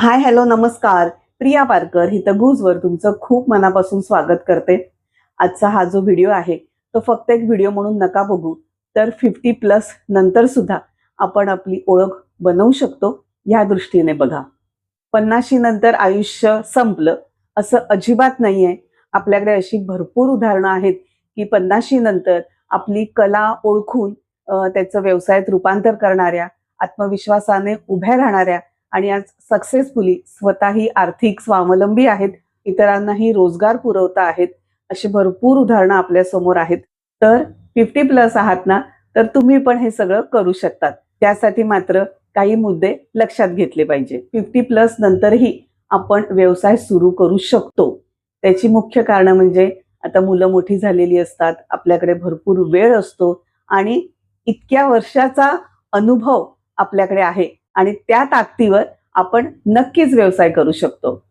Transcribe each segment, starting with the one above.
Hi hello नमस्कार. प्रिया पारकर हिथं गुजवर तुमचं खूप मनापासून स्वागत करते. आजचा हा जो व्हिडिओ आहे तो फक्त एक व्हिडिओ म्हणून नका बघू, तर 50+ नंतर सुद्धा आपण आपली ओळख बनवू शकतो या दृष्टीने बघा. 50 नंतर आयुष्य संपलं असं अजिबात नाहीये. आपल्याकडे अशी भरपूर उदाहरणं आहेत की 50 नंतर आपली कला ओळखून त्याचं व्यवसायात रूपांतर करणाऱ्या, आत्मविश्वासाने उभ्या राहणाऱ्या आणि आज सक्सेसफुली स्वतःही आर्थिक स्वावलंबी आहेत, इतरांनाही रोजगार पुरवता आहेत. अशी भरपूर उदाहरणं आपल्या समोर आहेत. तर 50+ आहात ना, तर तुम्ही पण हे सगळं करू शकतात. त्यासाठी मात्र काही मुद्दे लक्षात घेतले पाहिजे. 50+ नंतरही आपण व्यवसाय सुरू करू शकतो. त्याची मुख्य कारणं म्हणजे आता मुलं मोठी झालेली असतात, आपल्याकडे भरपूर वेळ असतो आणि इतक्या वर्षाचा अनुभव आपल्याकडे आहे आणि त्या ताकदीवर आपण नक्कीच व्यवसाय करू शकतो.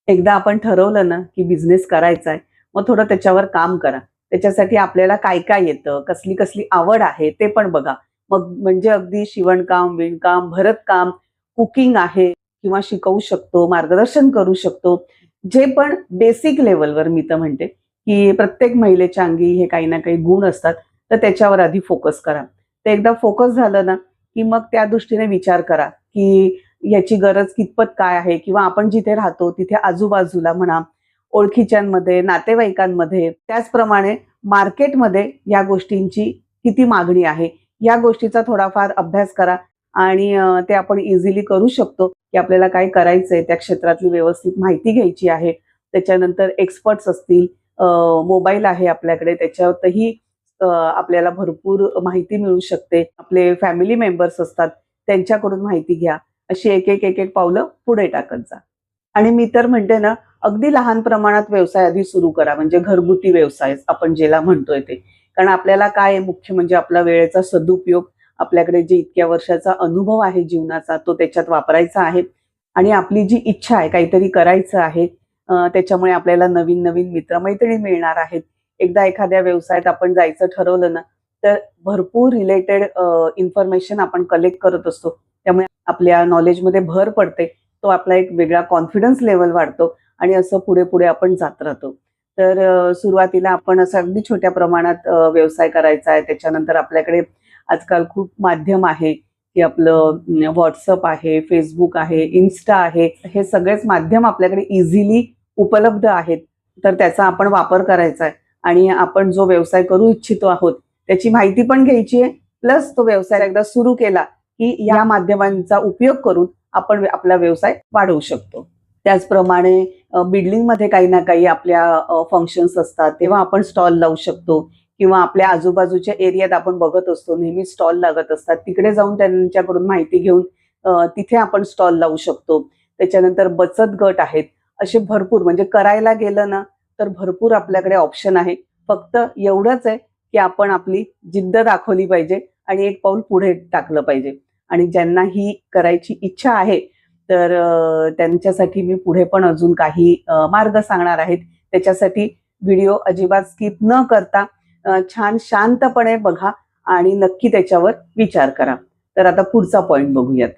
एकदा आपण ठरवलं ना, की बिझनेस करायचा आहे, मग थोडं त्याच्यावर काम करा. त्याच्यासाठी आपल्याला काय-काय येतं, कसली-कसली आवड आहे ते पण बघा. मग म्हणजे अगदी शिवणकाम, विणकाम, भरतकाम, कुकिंग आहे किंवा शिकवू शकतो, मार्गदर्शन करू शकतो. जे पण बेसिक लेव्हलवर मी तर म्हणते, की प्रत्येक महिलेच्या अंगी हे काही ना काही गुण असतात, तर त्याच्यावर आधी फोकस करा. ते एकदा फोकस झालं ना, की मग त्या दृष्टीने विचार करा, की याची गरज कितपत काय आहे किंवा आपण जिथे राहतो तिथे आजूबाजूला म्हणा, ओळखीच्यांमध्ये, नातेवाईकांमध्ये, त्याचप्रमाणे मार्केटमध्ये या गोष्टींची किती मागणी आहे, या गोष्टीचा थोडाफार अभ्यास करा आणि ते आपण इझिली करू शकतो, की आपल्याला काय करायचंय, त्या क्षेत्रातली व्यवस्थित माहिती घ्यायची आहे. त्याच्यानंतर एक्सपर्ट्स असतील, मोबाईल आहे आपल्याकडे त्याच्यावरही आपल्याला भरपूर माहिती मिळू शकते. आपले फॅमिली मेंबर्स असतात, त्यांच्याकडून माहिती घ्या. अशी एक-एक पावलं पुढे टाकत जा. आणि मी तर म्हणते ना, अगदी लहान प्रमाणात व्यवसाय आधी सुरू करा. म्हणजे घरगुती व्यवसाय आपण ज्याला म्हणतोय ते. कारण आपल्याला काय आहे मुख्य म्हणजे आपला वेळेचा सदुपयोग, आपल्याकडे जे इतक्या वर्षाचा अनुभव आहे जीवनाचा तो त्याच्यात वापरायचा आहे आणि आपली जी इच्छा आहे काहीतरी करायचं आहे, त्याच्यामुळे आपल्याला नवीन-नवीन मित्र मिळणार आहेत. एकदा एखाद्या व्यवसायात आपण जायचं ठरवलं ना, तर भरपूर रिलेटेड इन्फॉर्मेशन आपण कलेक्ट करत असतो. त्यामुळे आपल्या नॉलेजमध्ये भर पडते. तो आपला एक वेगळा कॉन्फिडन्स लेव्हल वाढतो आणि असं पुढे-पुढे आपण जात राहतो. तर सुरुवातीला आपण असं अगदी छोट्या प्रमाणात व्यवसाय करायचा आहे. त्याच्यानंतर आपल्याकडे आजकाल खूप माध्यम आहे, की आपलं WhatsApp आहे, Facebook आहे, Insta आहे. हे सगळेच माध्यम आपल्याकडे इझिली उपलब्ध आहेत. तर त्याचा आपण वापर करायचा आहे आणि आपण जो व्यवसाय करू इच्छितो आहोत, त्याची माहिती पण घ्यायची आहे. प्लस तो व्यवसाय एकदा सुरू केला, की या माध्यमांचा उपयोग करून आपण आपला व्यवसाय वाढवू शकतो. त्याचप्रमाणे बिल्डिंगमध्ये काही ना काही आपल्या फंक्शन्स असतात, तेव्हा आपण स्टॉल लावू शकतो किंवा आपल्या आजूबाजूच्या एरियात आपण बघत असतो, नेहमी स्टॉल लागत असतात. तिकडे जाऊन त्यांच्याकडून माहिती घेऊन तिथे आपण स्टॉल लावू शकतो. त्याच्यानंतर बचत गट आहेत. असे भरपूर म्हणजे करायला गेलं ना, तर भरपूर आपल्याकडे ऑप्शन आहे. फक्त एवढंच आहे, की आपण आपली जिद्द दाखवली पाहिजे आणि एक पाऊल पुढे टाकलं पाहिजे. आणि ज्यांना ही करायची इच्छा आहे, तर त्यांच्यासाठी मी पुढे पण अजून काही मार्ग सांगणार आहेत. त्याच्यासाठी व्हिडिओ अजिबात स्किप न करता छान शांतपणे बघा आणि नक्की त्याच्यावर विचार करा. तर आता पुढचा पॉइंट बघूयात.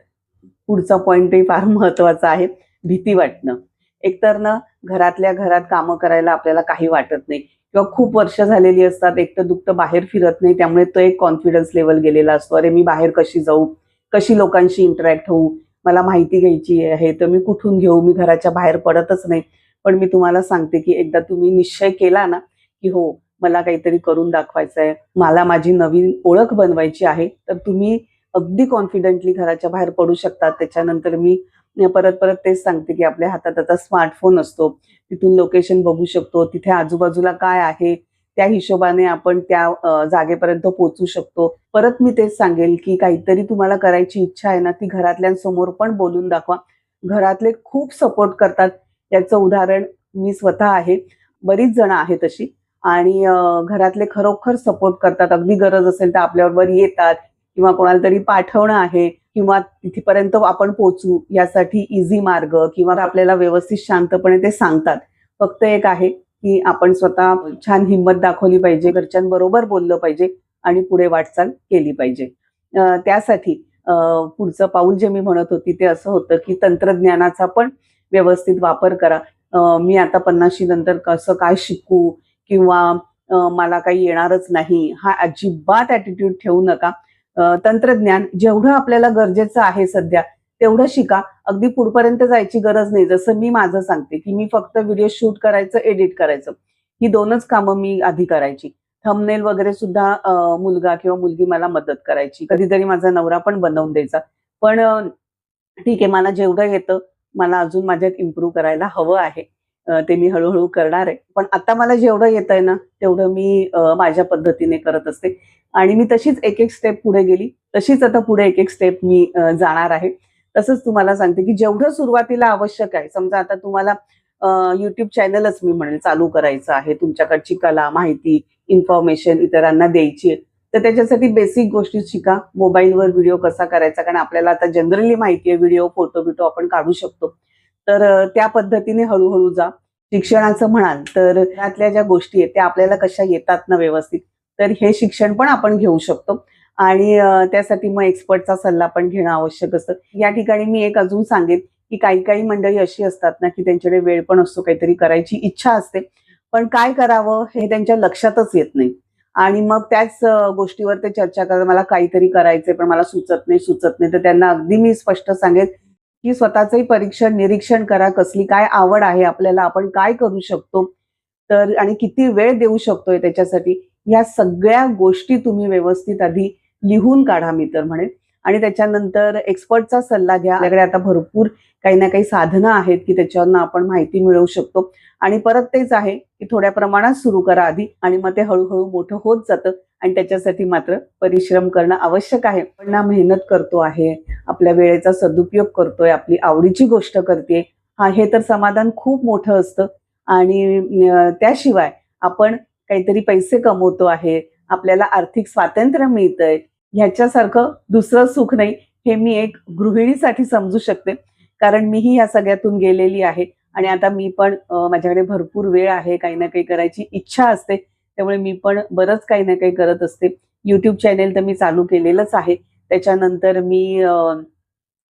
पुढचा पॉइंटही फार महत्वाचा आहे, भीती वाटणं. एकतर ना घरातल्या घरात कामं करायला आपल्याला काही वाटत नाही किंवा खूप वर्ष झालेली असतात, एकटं-दुकटं बाहेर फिरत नाही, त्यामुळे तो एक कॉन्फिडन्स लेव्हल गेलेला असतो. अरे मी बाहेर कशी जाऊ? कशी लोकांशी इंटरॅक्ट होऊ? मला माहिती घ्यायची आहे, तर मी कुठून घेऊ? मी घराच्या बाहेर पडतच नाही. पण मी तुम्हाला सांगते, की एकदा तुम्ही निश्चय केला ना, की हो मला काहीतरी करून दाखवायचं आहे, मला माझी नवीन ओळख बनवायची आहे, तर तुम्ही अगदी कॉन्फिडेंटली घराच्या बाहेर पडू शकतात. त्याच्यानंतर मी परत-परत तेच सांगते, की आपल्या हातात आता स्मार्टफोन असतो. तिथून लोकेशन बघू शकतो. तिथे आजूबाजूला काय आहे, त्या हिशोबाने आपण त्या जागेपर्यंत पोहोचू शकतो. परत मी तेच सांगेल, की काहीतरी तुम्हाला करायची इच्छा आहे ना, ती घरातल्यांसमोर पण बोलून दाखवा. घरातले खूप सपोर्ट करतात. याचं उदाहरण मी स्वतः आहे. बरीच जण आहेत अशी आणि घरातले खरोखर सपोर्ट करतात. अगदी गरज असेल तर आपल्याबरोबर येतात किंवा कोणाला तरी पाठवणं आहे किंवा तिथपर्यंत आपण पोहोचू यासाठी इझी मार्ग किंवा आपल्याला व्यवस्थित शांतपणे ते सांगतात. फक्त एक आहे, की आपण स्वतः छान हिंमत दाखवली पाहिजे, घरच्यांबरोबर बोललं पाहिजे आणि पुढे वाटचाल केली पाहिजे. त्यासाठी पुढचं पाऊल जे मी म्हणत होती ते असं होतं की तंत्रज्ञानाचा पण व्यवस्थित वापर करा. मी आता 50शी नंतर कसं काय शिकू किंवा मला काही येणारच नाही, हा अजिबात ॲटिट्यूड ठेवू नका. तंत्रज्ञान जेवढं आपल्याला गरजेचं आहे सध्या तेवढं शिका. अगदी पुढपर्यंत जायची गरज नाही. जसं मी माझं सांगते की मी फक्त व्हिडिओ शूट करायचं, एडिट करायचं, ही 2च कामं मी आधी करायची. थंबनेल वगैरे सुद्धा मुलगा किंवा मुलगी मला मदत करायची. कधीतरी माझा नवरा पण बनवून द्यायचा. पण ठीक आहे, मला जेवढं येतं, मला अजून माझ्यात इम्प्रूव्ह करायला हवं आहे. ते मी हळू करणार आहे. पण आता मला जेवढं येतंय ना, तेवढं मी माझ्या पद्धतीने करत असते आणि मी तशीच एक-एक स्टेप पुढे गेली. तशीच आता पुढे एक-एक स्टेप मी जाणार आहे. तसंच तुम्हाला सांगते, की जेवढं सुरुवातीला आवश्यक आहे, समजा आता तुम्हाला YouTube चॅनलच मी म्हणेल चालू करायचं आहे. तुमच्याकडची कला, माहिती, इन्फॉर्मेशन इतरांना द्यायची आहे. तर त्याच्यासाठी बेसिक गोष्टी शिका. मोबाईलवर व्हिडिओ कसा करायचा, कारण आपल्याला आता जनरली माहिती आहे व्हिडिओ, फोटो-बिटो आपण काढू शकतो. तर त्या पद्धतीने हळू जा. शिक्षणाचं म्हणाल तर त्यातल्या ज्या गोष्टी आहेत त्या आपल्याला कशा येतात ना व्यवस्थित, तर हे शिक्षण पण आपण घेऊ शकतो आणि त्यासाठी मग एक्सपर्टचा सल्ला पण घेणं आवश्यक असतं. या ठिकाणी मी एक अजून सांगेन, की काही मंडळी अशी असतात ना, की त्यांच्याकडे वेळ पण असतो, काहीतरी करायची इच्छा असते, पण काय करावं हे त्यांच्या लक्षातच येत नाही आणि मग त्याच गोष्टीवर ते चर्चा करतात, मला काहीतरी करायचंय पण मला सुचत नाही. तर त्यांना अगदी मी स्पष्ट सांगेन, की स्वतःचंही परीक्षण, निरीक्षण करा. कसली काय आवड आहे आपल्याला, आपण काय करू शकतो, तर आणि किती वेळ देऊ शकतोय त्याच्यासाठी, या सगळ्या गोष्टी तुम्ही व्यवस्थित आधी लिहून काढा मी तर म्हणेन आणि त्याच्यानंतर एक्सपर्टचा सल्ला घ्या. आपल्याकडे आता भरपूर काही ना काही साधनं आहेत, की त्याच्यावरनं आपण माहिती मिळवू शकतो आणि परत तेच आहे, की थोड्या प्रमाणात सुरू करा आधी आणि मग ते हळू मोठं होत जातं आणि त्याच्यासाठी मात्र परिश्रम करणं आवश्यक आहे. पण ना मेहनत करतो आहे, आपल्या वेळेचा सदुपयोग करतोय, आपली आवडीची गोष्ट करते, हे तर समाधान खूप मोठं असतं आणि त्याशिवाय आपण काहीतरी पैसे कमवतो आहे, आपल्याला आर्थिक स्वातंत्र्य मिळतंय, ह्याच्यासारखं दुसरं सुख नाही, हे मी एक गृहिणीसाठी समजू शकते. कारण मीही या सगळ्यातून गेलेली आहे आणि आता मी पण माझ्याकडे भरपूर वेळ आहे, काही ना काही करायची इच्छा असते. त्यामुळे मी पण बरंच काही ना काही करत असते. YouTube चॅनेल तर मी चालू केलेलंच आहे. त्याच्यानंतर मी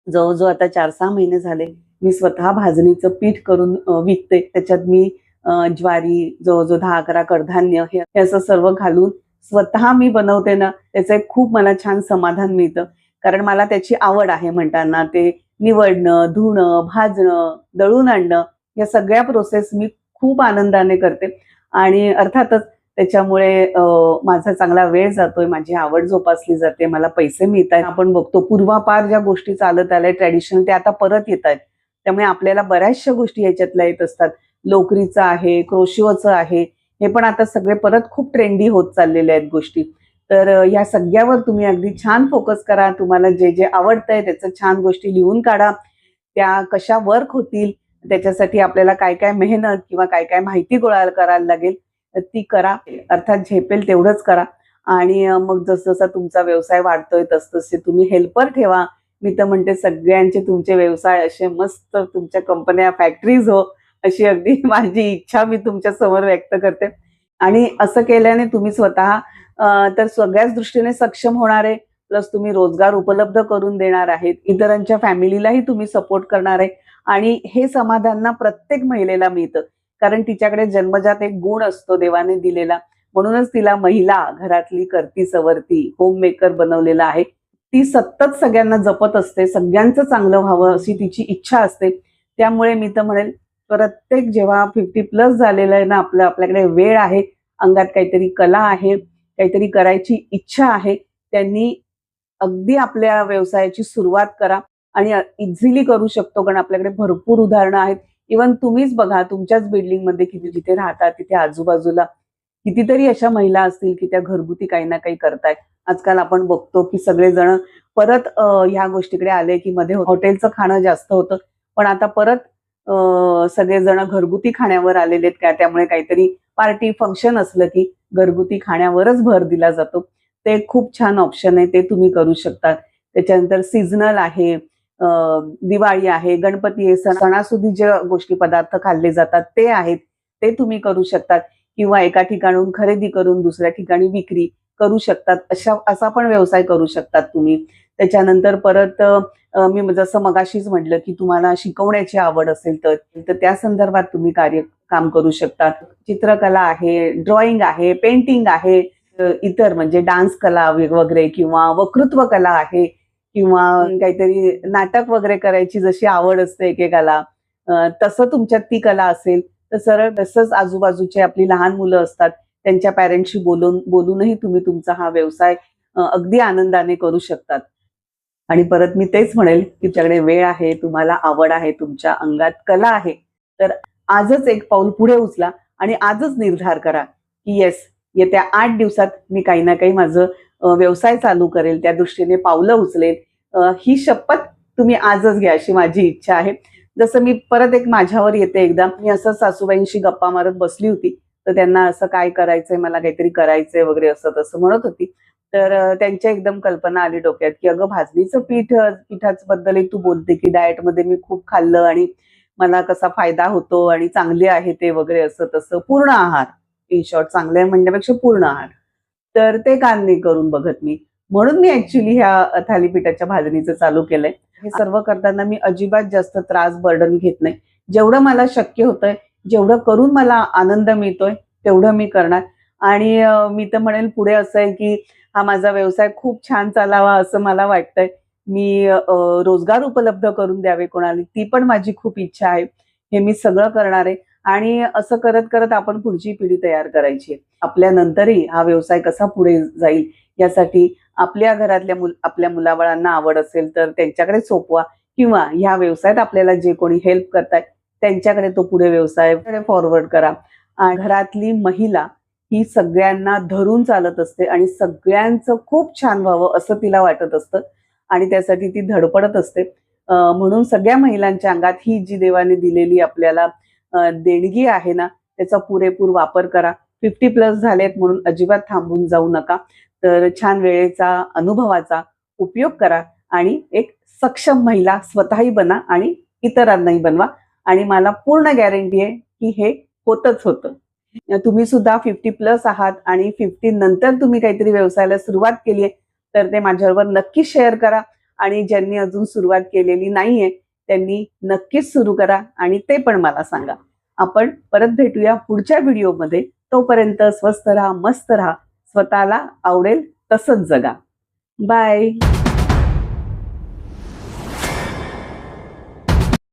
जवळ-जवळ आता 4-6 महिने झाले मी स्वतः भाजणीचं पीठ करून विकते. त्याच्यात मी ज्वारी, जवळ-जवळ 10-11 कडधान्य हे असं सर्व घालून स्वतः मी बनवते ना, त्याचं एक खूप मला छान समाधान मिळतं. कारण मला त्याची आवड आहे म्हणताना ते निवडणं, धुणं, भाजणं, दळून आणणं या सगळ्या प्रोसेस मी खूप आनंदाने करते आणि अर्थातच त्याच्यामुळे माझा चांगला वेळ जातोय, माझी आवड जोपासली जाते, मला पैसे मिळतायत. आपण बघतो पूर्वापार ज्या गोष्टी चालत आल्या ट्रॅडिशनल त्या आता परत येतायत. त्यामुळे आपल्याला बऱ्याचशा गोष्टी ह्याच्यातल्या येत असतात. लोकरीचं आहे, क्रोशिओचं आहे, हे पण आता सगळे परत खूप ट्रेंडी होत चाललेल्या आहेत गोष्टी. तर ह्या सगळ्यावर तुम्ही अगदी छान फोकस करा. तुम्हाला जे आवडतंय त्याचं छान गोष्टी लिहून काढा. त्या कशा वर्क होतील, त्याच्यासाठी आपल्याला काय मेहनत किंवा काय माहिती गोळा करायला लागेल, तर ती करा. अर्थात झेपेल तेवढंच करा आणि मग जसं तुमचा व्यवसाय वाढतोय तसतसे तुम्ही हेल्पर ठेवा. मी तर म्हणते सगळ्यांचे तुमचे व्यवसाय असे मस्त तुमच्या कंपन्या, फॅक्टरीज हो, अशी अगदी माझी इच्छा मी तुमच्या समोर व्यक्त करते. आणि असं केल्याने तुम्ही स्वतः तर सगळ्याच दृष्टीने सक्षम होणार आहे. प्लस तुम्ही रोजगार उपलब्ध करून देणार आहेत. इतरांच्या फॅमिलीलाही तुम्ही सपोर्ट करणार आहे आणि हे समाधान ना प्रत्येक महिलेला मिळतं. कारण तिच्याकडे जन्मजात एक गुण असतो देवाने दिलेला. म्हणूनच तिला महिला घरातली करती सवरती होम मेकर बनवलेला आहे. ती सतत सगळ्यांना जपत असते, सगळ्यांचं चांगलं व्हावं अशी तिची इच्छा असते. त्यामुळे मी तर म्हणेल प्रत्येक जेव्हा 50+ झालेलं आहे ना आपल्याकडे वेळ आहे, अंगात काहीतरी कला आहे, काहीतरी करायची इच्छा आहे, त्यांनी अगदी आपल्या व्यवसायाची सुरुवात करा आणि इझिली करू शकतो कारण आपल्याकडे भरपूर उदाहरणं आहेत. इव्हन तुम्हीच बघा तुमच्याच बिल्डिंगमध्ये किती जिथे राहता तिथे आजूबाजूला कितीतरी अशा महिला असतील की त्या घरगुती काही ना काही करतायत. आजकाल आपण बघतो की सगळेजण परत ह्या गोष्टीकडे आले की मध्ये हॉटेलचं खाणं जास्त होतं, पण आता परत सगळेजण घरगुती खाण्यावर आलेले आहेत. त्यामुळे काहीतरी पार्टी फंक्शन असलं की घरगुती खाण्यावरच भर दिला जातो. ते खूप छान ऑप्शन आहे, ते तुम्ही करू शकता. त्याच्यानंतर सीझनल आहे, दिवाळी आहे, गणपती आहे, सणासुदी ज्या गोष्टी पदार्थ खाल्ले जातात ते आहेत, ते तुम्ही करू शकतात किंवा एका ठिकाणून खरेदी करून दुसऱ्या ठिकाणी विक्री करू शकतात. असा पण व्यवसाय करू शकतात तुम्ही. त्याच्यानंतर परत मी जसं मगाशीच म्हटलं की तुम्हाला शिकवण्याची आवड असेल तर त्या संदर्भात तुम्ही काम करू शकता. चित्रकला आहे, ड्रॉइंग आहे, पेंटिंग आहे, इतर म्हणजे डान्स कला वगैरे किंवा वक्तृत्व कला आहे किंवा काहीतरी नाटक वगैरे करायची जशी आवड असते एकेकाला, तसं तुमच्यात ती कला असेल तर सरळ तसंच आजूबाजूचे आपली लहान मुलं असतात त्यांच्या पॅरेंट्सशी बोलूनही तुम्ही तुमचा हा व्यवसाय अगदी आनंदाने करू शकतात. आणि परत मी तेच म्हणेल की तुमच्याकडे वेळ आहे, तुम्हाला आवड आहे, तुमच्या अंगात कला आहे, तर आजच एक पाऊल पुढे उचला आणि आजच निर्धार करा की येस, येत्या 8 दिवसात मी काही ना काही माझं व्यवसाय चालू करेल, त्या दृष्टीने पावलं उचलेल. ही शपथ तुम्ही आजच घ्या अशी माझी इच्छा आहे. जसं मी परत एक माझ्यावर येते, एकदा मी असं सासूबाईंशी गप्पा मारत बसली होती, तर त्यांना असं काय करायचंय, मला काहीतरी करायचंय वगैरे असं तसं म्हणत होती. तर त्यांच्या एकदम कल्पना आली डोक्यात की अगं भाजणीचं पिठाच बद्दल तू बोलते की डाएटमध्ये मी खूप खाल्लं आणि मला कसा फायदा होतो आणि चांगले आहे ते वगैरे असं तसं. पूर्ण आहार, इन शॉर्ट, चांगले म्हणण्यापेक्षा पूर्ण आहार. तर ते का नाही करून बघत मी, म्हणून मी ऍक्च्युली ह्या थालीपीठाच्या भाजणीचं चालू केलंय. हे सर्व करताना मी अजिबात जास्त त्रास बर्डन घेत नाही. जेवढं मला शक्य होतंय, जेवढं करून मला आनंद मिळतोय तेवढं मी करणार. आणि मी तर म्हणेल पुढे असं आहे की हा माझा व्यवसाय खूप छान चालावा असं मला वाटतंय. मी रोजगार उपलब्ध करून द्यावे कोणाला, ती पण माझी खूप इच्छा आहे. हे मी सगळं करणार आहे आणि असं करत करत आपण पुढची पिढी तयार करायची आहे. आपल्या नंतरही हा व्यवसाय कसा पुढे जाईल यासाठी आपल्या घरातल्या आपल्या मुलाबाळांना आवड असेल तर त्यांच्याकडे सोपवा किंवा ह्या व्यवसायात आपल्याला जे कोणी हेल्प करतायत त्यांच्याकडे तो पुढे व्यवसाय फॉरवर्ड करा. घरातली महिला ही सगळ्यांना धरून चालत असते आणि सगळ्यांचं खूप छान व्हावं असं तिला वाटत असतं आणि त्यासाठी ती धडपडत असते. म्हणून सगळ्या महिलांच्या अंगात ही जी देवाने दिलेली आपल्याला देणगी आहे ना, त्याचा पुरेपूर वापर करा. 50+ झालेत म्हणून अजिबात थांबून जाऊ नका. तर छान वेळेचा, अनुभवाचा उपयोग करा आणि एक सक्षम महिला स्वतःही बना आणि इतरांनाही बनवा. आणि मला पूर्ण गॅरंटी आहे की हे होतच होतं. तुम्ही सुद्धा 50+ आहात आणि 50 नंतर तुम्ही काहीतरी व्यवसायाला सुरुवात केली आहे तर ते माझ्याबरोबर नक्की शेअर करा. आणि ज्यांनी अजून सुरुवात केलेली नाहीये त्यांनी नक्कीच सुरू करा आणि ते पण मला सांगा. आपण परत भेटूया पुढच्या व्हिडिओमध्ये. तोपर्यंत स्वस्त राहा, मस्त राहा, स्वतःला आवडेल तसंच जगा. बाय.